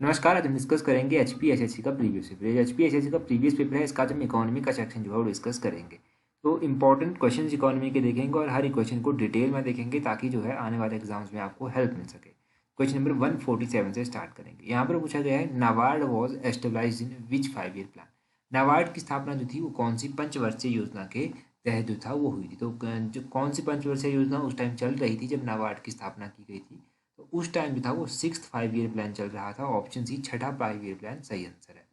नमस्कार। आज हम डिस्कस करेंगे एचपीएसएससी का प्रीवियस पेपर। एचपीएसएससी का प्रीवियस पेपर है, इसका हम इकोनॉमी का सेक्शन जो है वो डिस्कस करेंगे। तो इंपॉर्टेंट क्वेश्चंस इकोनॉमी के देखेंगे और हर एक क्वेश्चन को डिटेल में देखेंगे ताकि जो है आने वाले एग्जाम्स में आपको हेल्प मिल सके। क्वेश्चन नंबर 147 से स्टार्ट करेंगे। यहाँ पर पूछा गया है, NABARD was established in which 5 year plan. NABARD की स्थापना जो थी वो कौन सी पंचवर्षीय योजना के तहत जो था वो हुई थी। तो जो कौन सी पंचवर्षीय योजना उस टाइम चल रही थी जब नाबार्ड की स्थापना की गई थी, तो उस टाइम जो था वो 6th 5 ईयर प्लान चल रहा था। ऑप्शन सी छठा 5 ईयर प्लान सही आंसर है।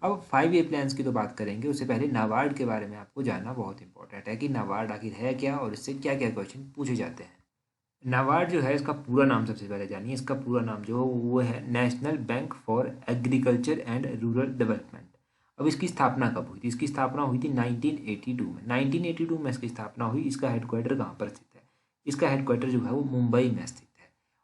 अब 5 ईयर प्लान्स की तो बात करेंगे, उससे पहले नाबार्ड के बारे में आपको जानना बहुत इंपॉर्टेंट है कि नाबार्ड आखिर है क्या और इससे क्या क्या क्वेश्चन पूछे जाते हैं। नाबार्ड जो है, इसका पूरा नाम सबसे पहले जानिए। इसका पूरा नाम जो वो है national bank for agriculture and rural development. अब इसकी स्थापना कब हुई थी? इसकी स्थापना हुई थी 1982 में। 1982 में इसकी स्थापना हुई। इसका हेडक्वार्टर कहाँ पर स्थित है? इसका हेडक्वार्टर जो है वो मुंबई में स्थित है।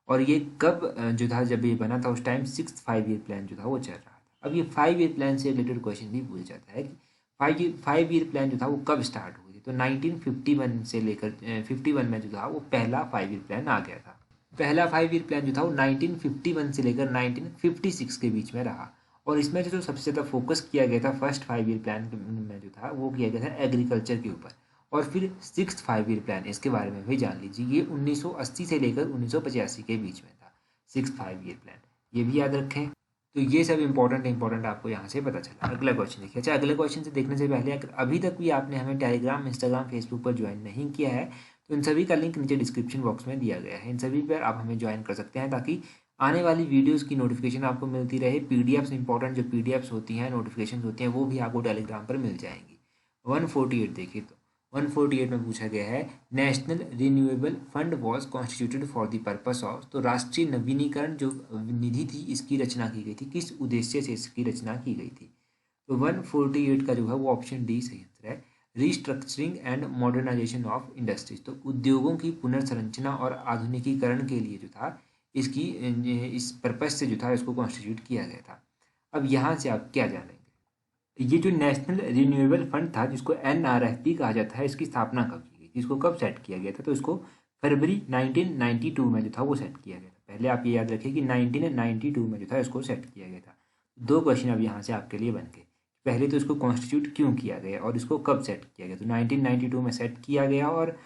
और ये कब जो था, जब ये बना था उस टाइम 6th 5 ईयर प्लान जो था वो चल रहा था। अब ये 5 ईयर प्लान से रिलेटेड क्वेश्चन भी पूछा जाता है कि 5 ईयर प्लान जो था वो कब स्टार्ट हुई थी। तो 1951 से लेकर 51 में जो था वो पहला 5 ईयर प्लान आ गया था। पहला 5 ईयर प्लान जो था वो 1951 से लेकर 1956 के बीच में रहा। और इसमें जो सबसे ज़्यादा फोकस किया गया था फर्स्ट 5 ईयर प्लान में जो था वो किया गया था एग्रीकल्चर के ऊपर। और फिर 6th 5 ईयर प्लान, इसके बारे में भी जान लीजिए। ये 1980 से लेकर 1985 के बीच में था 6th 5 ईयर प्लान। ये भी याद रखें। तो ये सब इंपॉर्टेंट आपको यहाँ से पता चला। अगला क्वेश्चन देखिए। अच्छा, अगले क्वेश्चन से देखने से पहले अगर अभी तक भी आपने हमें टेलीग्राम, इंस्टाग्राम, फेसबुक पर ज्वाइन नहीं किया है तो इन सभी का लिंक नीचे डिस्क्रिप्शन बॉक्स में दिया गया है। इन सभी पर आप हमें ज्वाइन कर सकते हैं ताकि आने वाली वीडियोस की नोटिफिकेशन आपको मिलती रहे। पीडीएफ्स, इंपॉर्टेंट जो पीडीएफ्स होती हैं, नोटिफिकेशन होती हैं, वो भी आपको टेलीग्राम पर मिल जाएंगी। 148 देखिए। तो 148 में पूछा गया है, national renewable fund was constituted for the purpose of. तो राष्ट्रीय नवीनीकरण जो निधि थी, इसकी रचना की गई थी। किस उद्देश्य से इसकी रचना की गई थी? तो 148 का जो है वो ऑप्शन डी सही आंसर है, restructuring and modernisation of industries. तो उद्योगों की पुनर्संरचना और आधुनिकीकरण के लिए जो था इसकी इस पर्पज से जो था इसको कॉन्स्टिट्यूट किया गया था। अब यहाँ से आप क्या जानेंगे? ये जो नेशनल रिन्यूएबल फंड था, जिसको एनआरएफपी कहा जाता है, इसकी स्थापना कब की गई थी? इसको कब सेट किया गया था? तो इसको फरवरी 1992 में जो था वो सेट किया गया था। पहले आप ये याद रखिए कि 1992 में जो था इसको सेट किया गया था। दो क्वेश्चन अब यहाँ से आपके लिए बन गए। पहले तो इसको कॉन्स्टिट्यूट क्यों किया गया और इसको कब सेट किया गया? तो 1992 में सेट किया गया और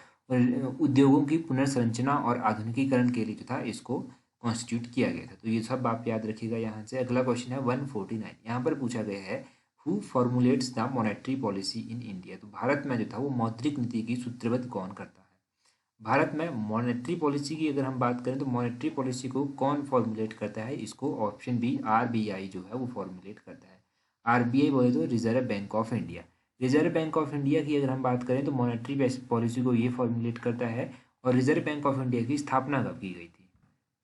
उद्योगों की पुनर्संरचना और आधुनिकीकरण के लिए जो था इसको कॉन्स्टिट्यूट किया गया था। तो ये सब आप याद रखिएगा। यहाँ से अगला क्वेश्चन है 149। यहाँ पर पूछा गया है, who formulates the monetary policy in India. तो भारत में जो था वो मौद्रिक नीति की सूत्रबद्ध कौन करता है? भारत में मॉनेटरी पॉलिसी की अगर हम बात करें तो मॉनेटरी पॉलिसी को कौन फॉर्मुलेट करता है? इसको ऑप्शन बी आरबीआई जो है वो फॉर्मुलेट करता है। आरबीआई बोले तो reserve bank of India. Reserve bank of India की अगर हम बात करें तो मॉनेटरी पॉलिसी को ये फॉर्मुलेट करता है। और रिजर्व बैंक ऑफ इंडिया की स्थापना कब की गई थी?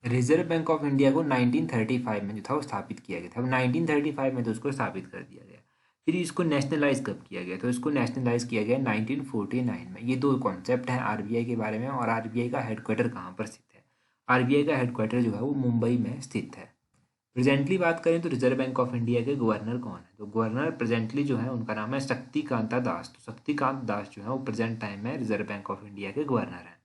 रिजर्व बैंक ऑफ इंडिया को 1935 में जो था वो स्थापित किया गया था। अब 1935 में तो उसको स्थापित कर दिया गया। फिर इसको नेशनलाइज कब किया गया? तो इसको नेशनलाइज किया गया 1949 में। ये दो कॉन्सेप्ट हैं आरबीआई के बारे में। और आरबीआई का हेडक्वार्टर कहाँ पर स्थित है? आरबीआई का हेडक्वार्टर जो है वो मुंबई में स्थित है। प्रेजेंटली बात करें तो रिजर्व बैंक ऑफ इंडिया के गवर्नर कौन है? तो गवर्नर प्रेजेंटली जो है उनका नाम है शक्तिकांता दास। तो शक्तिकांत दास जो है वो प्रेजेंट टाइम में रिजर्व बैंक ऑफ इंडिया के गवर्नर हैं।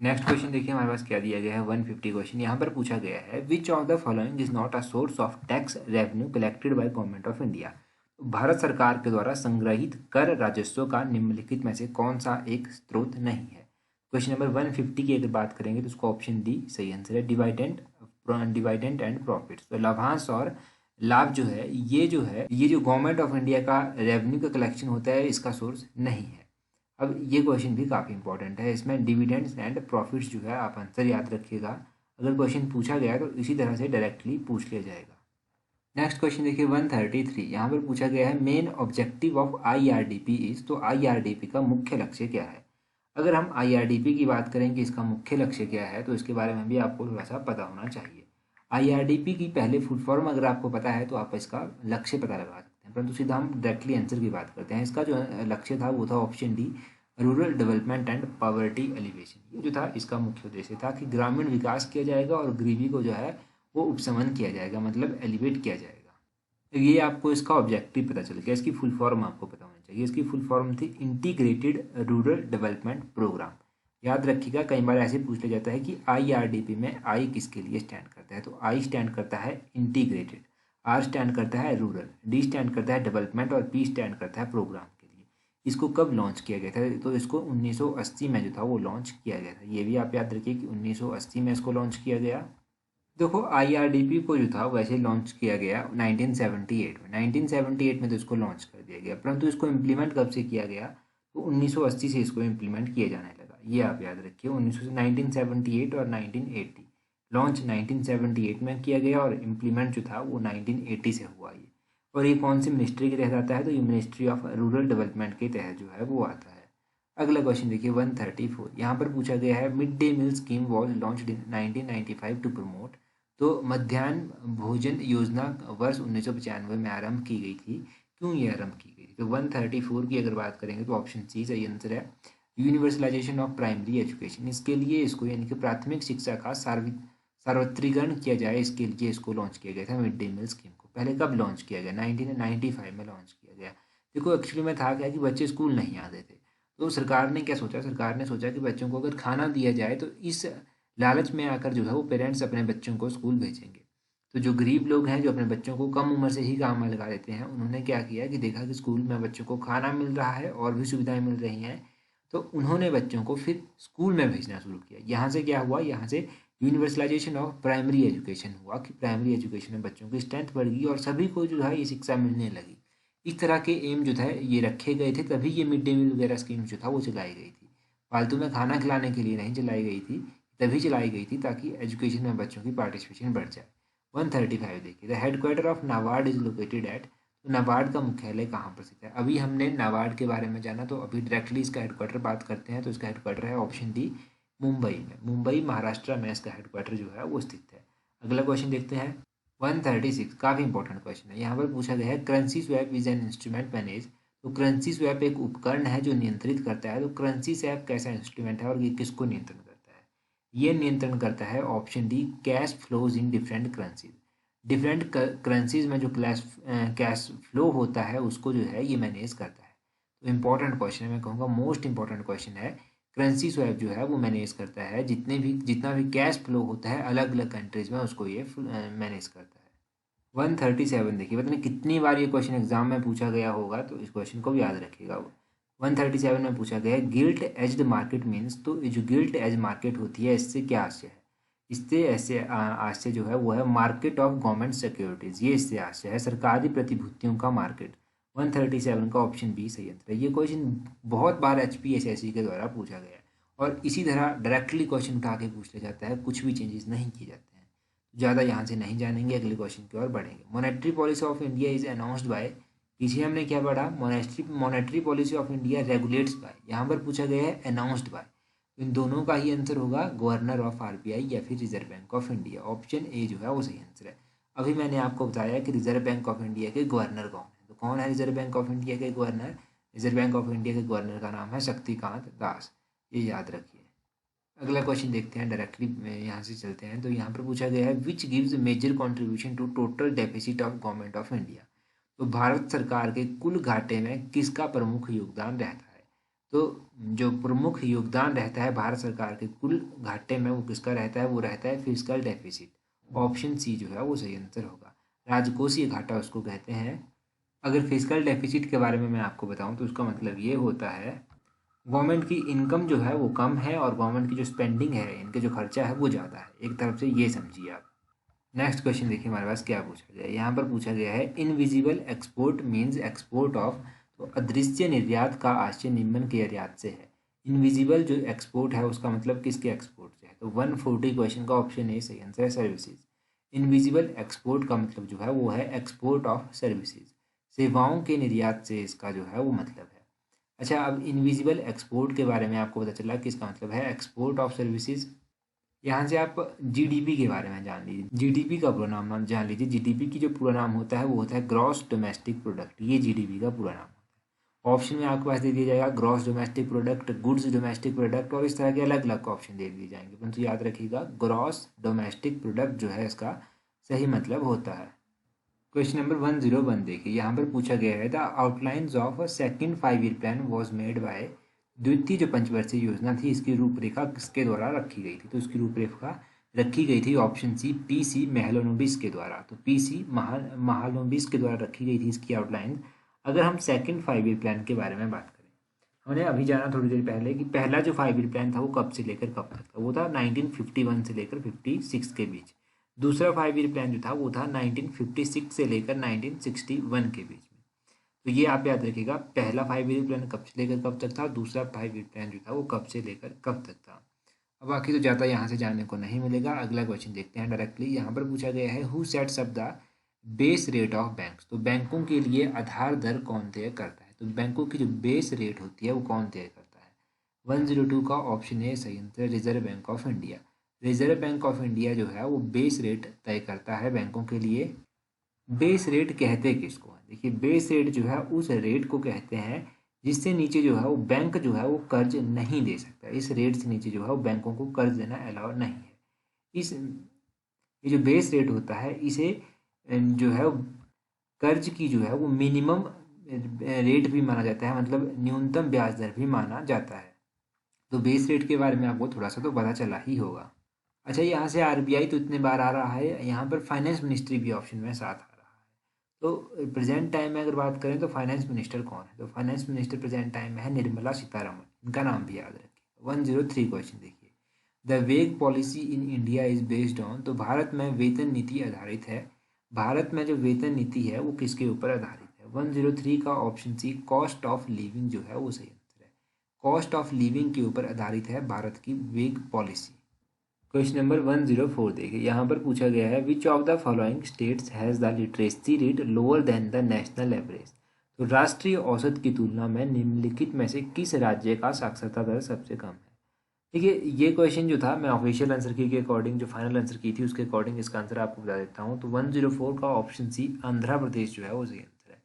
नेक्स्ट क्वेश्चन देखिए हमारे पास क्या दिया गया है। 150 क्वेश्चन यहाँ पर पूछा गया है, which of the following is not a source of tax revenue collected by government of India. Bharat सरकार के द्वारा संग्रहित कर राजस्व का निम्नलिखित में से कौन सा एक स्रोत नहीं है? क्वेश्चन नंबर 150 की अगर बात करेंगे तो उसको ऑप्शन डी सही आंसर है, डिवाइडेंड एंड प्रॉफिट। तो लाभांश और लाभ जो है, ये जो गवर्नमेंट ऑफ इंडिया का रेवेन्यू का कलेक्शन होता है, इसका सोर्स नहीं है। अब ये क्वेश्चन भी काफ़ी इंपॉर्टेंट है। इसमें डिविडेंड्स एंड प्रॉफिट्स जो है आप आंसर याद रखिएगा। अगर क्वेश्चन पूछा गया तो इसी तरह से डायरेक्टली पूछ लिया जाएगा। नेक्स्ट क्वेश्चन देखिए 133। यहाँ पर पूछा गया है, main objective of IRDP is. तो आईआरडीपी का मुख्य लक्ष्य क्या है? अगर हम आईआरडीपी की बात करें कि इसका मुख्य लक्ष्य क्या है, तो इसके बारे में भी आपको थोड़ा सा पता होना चाहिए। आईआरडीपी की पहले फुल फॉर्म अगर आपको पता है तो आप इसका लक्ष्य पता लगा सकते हैं, परंतु सीधा हम डायरेक्टली आंसर की बात करते हैं। इसका जो लक्ष्य था वो था option D, rural development and poverty alleviation. ये जो था इसका मुख्य उद्देश्य था कि ग्रामीण विकास किया जाएगा और गरीबी को जो है वो उपशमन किया जाएगा, मतलब एलिवेट किया जाएगा। तो ये आपको इसका ऑब्जेक्टिव पता चल गया। इसकी फुल फॉर्म आपको पता होनी चाहिए। इसकी फुल फॉर्म थी इंटीग्रेटेड रूरल डेवलपमेंट प्रोग्राम। याद रखिएगा, कई बार ऐसे पूछ लिया जाता है कि आईआरडीपी में आई किसके लिए स्टैंड करता है। तो आई स्टैंड करता है इंटीग्रेटेड। आर स्टैंड करता है रूरल, डी स्टैंड करता है डेवलपमेंट और पी स्टैंड करता है प्रोग्राम के लिए। इसको कब लॉन्च किया गया था? तो इसको 1980 में जो था वो लॉन्च किया गया था। ये भी आप याद रखिए कि 1980 में इसको लॉन्च किया गया। देखो IRDP को जो था वैसे लॉन्च किया गया 1978 में। 1978 में तो इसको लॉन्च कर दिया गया, परंतु इसको इम्प्लीमेंट कब से किया गया? तो 1980 से इसको इम्प्लीमेंट किया जाने लगा। ये आप याद रखिए, 1978 और 1980। लॉन्च 1978 में किया गया और इम्प्लीमेंट जो था वो 1980 से हुआ ये। और ये कौन सी मिनिस्ट्री के तहत आता है? तो ये मिनिस्ट्री ऑफ रूरल डेवलपमेंट के तहत जो है वो आता है। अगला क्वेश्चन देखिए 134। यहाँ पर पूछा गया है mid day meal scheme was launched in 1995 to promote. तो मध्याह्न भोजन योजना वर्ष 1995 में आरंभ की गई थी। क्यों ये आरंभ की गई थी? तो 134 की अगर बात करेंगे तो ऑप्शन सी सही आंसर है, यूनिवर्सलाइजेशन ऑफ प्राइमरी एजुकेशन। इसके लिए इसको यानी कि प्राथमिक शिक्षा का सार्वत्रिकरण किया जाए, इसके लिए इसको लॉन्च किया गया था मिड डे मील स्कीम को। पहले कब लॉन्च किया गया? 1995 में लॉन्च किया गया। देखो एक्चुअली में था क्या कि बच्चे स्कूल नहीं आते थे, तो सरकार ने क्या सोचा? सरकार ने सोचा कि बच्चों को अगर खाना दिया जाए तो इस लालच में आकर जो है वो पेरेंट्स अपने बच्चों को स्कूल भेजेंगे। तो जो गरीब लोग हैं जो अपने बच्चों को कम उम्र से ही काम में लगा देते हैं, उन्होंने क्या किया कि देखा कि स्कूल में बच्चों को खाना मिल रहा है और भी सुविधाएं मिल रही हैं, तो उन्होंने बच्चों को फिर स्कूल में भेजना शुरू किया। यहाँ से क्या हुआ? यहाँ से यूनिवर्सलाइजेशन ऑफ प्राइमरी एजुकेशन हुआ कि प्राइमरी एजुकेशन में बच्चों की स्ट्रेंथ बढ़ गई और सभी को जो है ये शिक्षा मिलने लगी। इस तरह के एम जो था ये रखे गए थे, तभी ये मिड डे मील वगैरह स्कीम जो था वो चलाई गई थी। फालतू में खाना खिलाने के लिए नहीं चलाई गई थी, तभी चलाई गई थी ताकि एजुकेशन में बच्चों की पार्टिसिपेशन बढ़ जाए। 135 देखिए, the headquarter of NABARD is located at. तो नाबार्ड का मुख्यालय कहाँ पर स्थित है? अभी हमने नाबार्ड के बारे में जाना, तो अभी डायरेक्टली इसका हेडक्वार्टर बात करते हैं। तो इसका हेडक्वार्टर है ऑप्शन डी, मुंबई में। मुंबई महाराष्ट्र में इसका हेडक्वार्टर जो है वो स्थित है। अगला क्वेश्चन देखते हैं 136। काफ़ी इंपॉर्टेंट क्वेश्चन है। यहाँ पर पूछा गया है currency swap is an instrument manage. तो करेंसी स्वैप एक उपकरण है जो नियंत्रित करता है। तो करेंसी स्वैप कैसा इंस्ट्रूमेंट है और ये किसको नियंत्रण करता है? ये नियंत्रण करता है option D, cash flows in different currencies. Different currencies में जो कैश फ्लो होता है उसको जो है ये मैनेज करता है। तो इंपॉर्टेंट क्वेश्चन है, मैं कहूँगा मोस्ट इंपॉर्टेंट क्वेश्चन है। करेंसी स्वैप जो है वो मैनेज करता है जितना भी कैश फ्लो होता है अलग अलग कंट्रीज में, उसको ये मैनेज करता है। 137 देखिए, पता नहीं कितनी बार ये क्वेश्चन एग्जाम में पूछा गया होगा, तो इस क्वेश्चन को भी याद रखिएगा। 137 में पूछा गया है गिल्ट एज्ड मार्केट मीन्स। तो ये जो गिल्ट एज मार्केट होती है इससे क्या आशय है? इससे ऐसे आशय जो है वो है मार्केट ऑफ गवर्नमेंट सिक्योरिटीज। ये इससे आशय है सरकारी प्रतिभूतियों का मार्केट। 137 का ऑप्शन बी सही आंसर है। ये क्वेश्चन बहुत बार HPSSC के द्वारा पूछा गया है और इसी तरह डायरेक्टली क्वेश्चन उठा के पूछ लिया जाता है, कुछ भी चेंजेस नहीं किए जाते हैं। ज़्यादा यहाँ से नहीं जानेंगे, अगले क्वेश्चन की ओर बढ़ेंगे। Monetary policy of India is announced by. पीछे हमने क्या पढ़ा? Monetary policy of India regulates by. यहाँ पर पूछा गया है अनाउंस्ड बाय। इन दोनों का ही आंसर होगा गवर्नर ऑफ RBI या फिर reserve bank of India. Option A जो है वो सही आंसर है। अभी मैंने आपको बताया कि रिजर्व बैंक ऑफ इंडिया के गवर्नर कौन है। तो कौन है रिजर्व बैंक ऑफ इंडिया के governor? Reserve bank of India के गवर्नर का नाम है शक्तिकांत दास। ये याद रखिए। अगला क्वेश्चन देखते हैं, डायरेक्टली यहाँ से चलते हैं। तो यहाँ पर पूछा गया है which gives major contribution to total deficit of government of India. तो भारत सरकार के कुल घाटे में किसका प्रमुख योगदान रहता है? तो जो प्रमुख योगदान रहता है भारत सरकार के कुल घाटे में वो किसका रहता है? वो रहता है फिस्कल डेफिसिट। ऑप्शन सी जो है वो सही आंसर होगा। राजकोषीय घाटा उसको कहते हैं। अगर फिस्कल डेफिसिट के बारे में मैं आपको बताऊं तो उसका मतलब ये होता है गवर्नमेंट की इनकम जो है वो कम है और गवर्नमेंट की जो स्पेंडिंग है, इनके जो खर्चा है वो ज़्यादा है। एक तरफ से ये समझिए आप। नेक्स्ट क्वेश्चन देखिए हमारे पास क्या पूछा गया है। यहाँ पर पूछा गया है invisible export means export of. तो अदृश्य निर्यात का आशय निम्न के निर्यात से है। इनविजिबल जो एक्सपोर्ट है उसका मतलब किसके एक्सपोर्ट से है? तो 140 क्वेश्चन का ऑप्शन ए सही आंसर है, सर्विसेज। इनविजिबल एक्सपोर्ट का मतलब जो है वो है एक्सपोर्ट ऑफ सर्विसेज। सेवाओं के निर्यात से इसका जो है वो मतलब है। अच्छा, अब इनविजिबल एक्सपोर्ट के बारे में आपको पता चला कि इसका मतलब है एक्सपोर्ट ऑफ सर्विसेज। यहाँ से आप GDP के बारे में जान लीजिए। GDP का पूरा नाम जान लीजिए। GDP की जो पूरा नाम होता है वो होता है ग्रॉस डोमेस्टिक प्रोडक्ट। ये GDP का पूरा नाम होता है। ऑप्शन में आपके पास दे दिया जाएगा gross domestic product, goods domestic product और इस तरह के अलग अलग ऑप्शन दे दिए जाएंगे, परंतु याद रखिएगा ग्रॉस डोमेस्टिक प्रोडक्ट जो है इसका सही मतलब होता है। क्वेश्चन नंबर 101 देखिए, यहाँ पर पूछा गया है the outlines of a second 5 year plan was made by. द्वितीय जो पंचवर्षीय योजना थी इसकी रूपरेखा किसके द्वारा रखी गई थी? तो इसकी रूपरेखा रखी गई थी? ऑप्शन सी पीसी महलनोबिस के द्वारा। तो पीसी महालनोबिस के द्वारा रखी गई थी इसकी आउटलाइन। अगर हम सेकंड 5 ईयर प्लान के बारे में बात करें, हमने अभी जाना थोड़ी देर पहले कि पहला जो 5 ईयर प्लान था वो कब से लेकर कब तक था? वो था 1951 से लेकर 56 के बीच। दूसरा 5 ईयर प्लान जो था वो था 1956 से लेकर 1961 के बीच में। तो ये आप याद रखिएगा, पहला 5 ईयर प्लान कब से लेकर कब तक था, दूसरा 5 ईयर प्लान जो था वो कब से लेकर कब तक था। अब बाकी तो ज़्यादा यहाँ से जानने को नहीं मिलेगा। अगला क्वेश्चन देखते हैं डायरेक्टली। यहाँ पर पूछा गया है who sets up the base rate of banks. तो बैंकों के लिए आधार दर कौन तय करता है? तो बैंकों की जो बेस रेट होती है वो कौन तय करता है? 102 का ऑप्शन ए सही answer, reserve bank of India. Reserve bank of India जो है वो बेस रेट तय करता है बैंकों के लिए। बेस रेट कहते किसको है? देखिए, बेस रेट जो है उस रेट को कहते हैं जिससे नीचे जो है वो बैंक जो है वो कर्ज नहीं दे सकता। इस रेट से नीचे जो है वो बैंकों को कर्ज देना अलाउ नहीं है। ये जो बेस रेट होता है इसे जो है कर्ज की जो है वो मिनिमम रेट भी माना जाता है, मतलब न्यूनतम ब्याज दर भी माना जाता है। तो बेस रेट के बारे में आपको थोड़ा सा तो पता चला ही होगा। अच्छा, यहाँ से आरबीआई तो इतने बार आ रहा है, यहाँ पर फाइनेंस मिनिस्ट्री भी ऑप्शन में साथ आ रहा है। तो प्रेजेंट टाइम में अगर बात करें तो फाइनेंस मिनिस्टर कौन है? तो फाइनेंस मिनिस्टर प्रेजेंट टाइम में है निर्मला सीतारमण। इनका नाम भी याद रखिए। 103 क्वेश्चन देखिए, the ways policy in India is based on. तो भारत में वेतन नीति आधारित है। भारत में जो वेतन नीति है वो किसके ऊपर आधारित है? 103 का option C cost of living जो है वो सही आंसर है। कॉस्ट ऑफ लिविंग के ऊपर आधारित है भारत की वेज पॉलिसी। क्वेश्चन नंबर 104 देखिए, यहाँ पर पूछा गया है which of the following states has the literacy rate lower than the national average. तो राष्ट्रीय औसत की तुलना में निम्नलिखित में से किस राज्य का साक्षरता दर सबसे कम है? देखिए, ये क्वेश्चन जो था मैं ऑफिशियल आंसर की के अकॉर्डिंग, जो फाइनल आंसर की थी उसके अकॉर्डिंग इसका आंसर आपको बता देता हूँ। तो 104 का ऑप्शन सी आंध्र प्रदेश जो है वो सही आंसर है।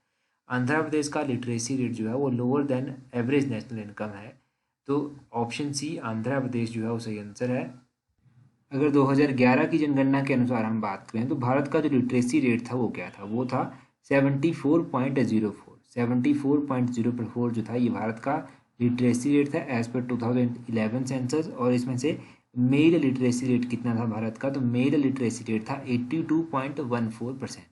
आंध्र प्रदेश का लिटरेसी रेट जो है वो lower than average national income है। तो ऑप्शन सी आंध्र प्रदेश जो है वो सही आंसर है। अगर 2011 की जनगणना के अनुसार हम बात करें तो भारत का जो लिटरेसी रेट था वो क्या था? वो था 74.04। 74.04 जो था ये भारत का लिटरेसी रेट था एज पर 2011 सेंसस। और इसमें से मेल लिटरेसी रेट कितना था भारत का? तो मेल लिटरेसी रेट था 82.14%।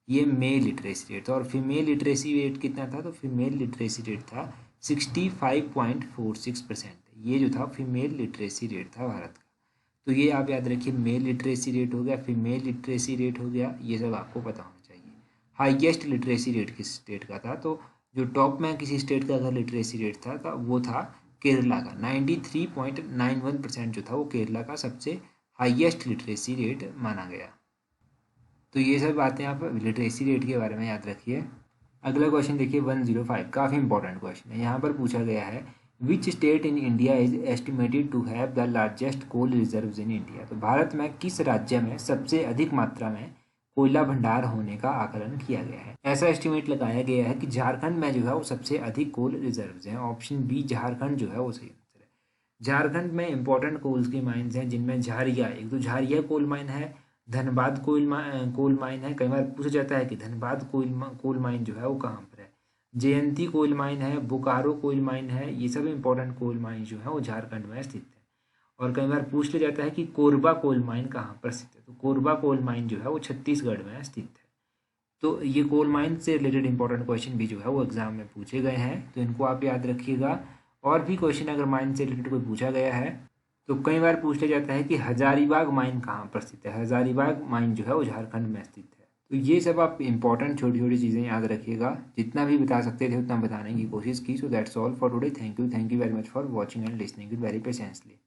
ये मेल लिटरेसी रेट था। और फीमेल लिटरेसी रेट कितना था? तो फीमेल लिटरेसी रेट था 65.46%। ये जो था फीमेल लिटरेसी रेट था भारत का। तो ये आप याद रखिए, मेल लिटरेसी रेट हो गया, फीमेल लिटरेसी रेट हो गया, ये सब आपको पता होना चाहिए। हाईएस्ट लिटरेसी रेट किस स्टेट का था? तो जो टॉप में किसी स्टेट का अगर लिटरेसी रेट था वो था केरला का। 93.91% जो था वो केरला का सबसे हाईएस्ट लिटरेसी रेट माना गया। तो ये सब बातें आप लिटरेसी रेट के बारे में याद रखिए। अगला क्वेश्चन देखिए 105, काफ़ी इंपॉर्टेंट क्वेश्चन है। यहाँ पर पूछा गया है which state in India is estimated to have the largest coal reserves in India. तो भारत में किस राज्य में सबसे अधिक मात्रा में कोयला भंडार होने का आकलन किया गया है? ऐसा एस्टिमेट लगाया गया है कि झारखंड में जो है वो सबसे अधिक कोल रिजर्व्स हैं। ऑप्शन बी झारखंड जो है वो सही आंसर है। झारखंड में इंपॉर्टेंट कोल्स की माइंस हैं जिनमें झारिया, एक तो झारिया कोल माइन है, धनबाद कोल माइन है। कई बार पूछा जाता है कि धनबाद कोल माइन जो है वो कहाँ पर है। जयंती कोल माइन है, बोकारो कोल माइन है। ये सब इंपॉर्टेंट कोल माइन जो है वो झारखंड में स्थित है। और कई बार पूछ लिया जाता है कि कोरबा कोल माइन कहाँ पर स्थित है। तो कोरबा कोल माइन जो है वो छत्तीसगढ़ में स्थित है। तो ये कोल माइन से रिलेटेड इंपॉर्टेंट क्वेश्चन भी जो है वो एग्जाम में पूछे गए हैं, तो इनको आप याद रखिएगा। और भी क्वेश्चन अगर माइन से रिलेटेड कोई पूछा गया है तो कई बार पूछ लिया जाता है कि हजारीबाग माइन कहाँ पर स्थित है। हजारीबाग माइन जो है वो झारखंड में स्थित है। तो ये सब आप इंपॉर्टेंट छोटी छोटी चीज़ें याद रखिएगा। जितना भी बता सकते थे उतना बताने की कोशिश की। So that's all for today. Thank you very much for watching and listening it very patiently.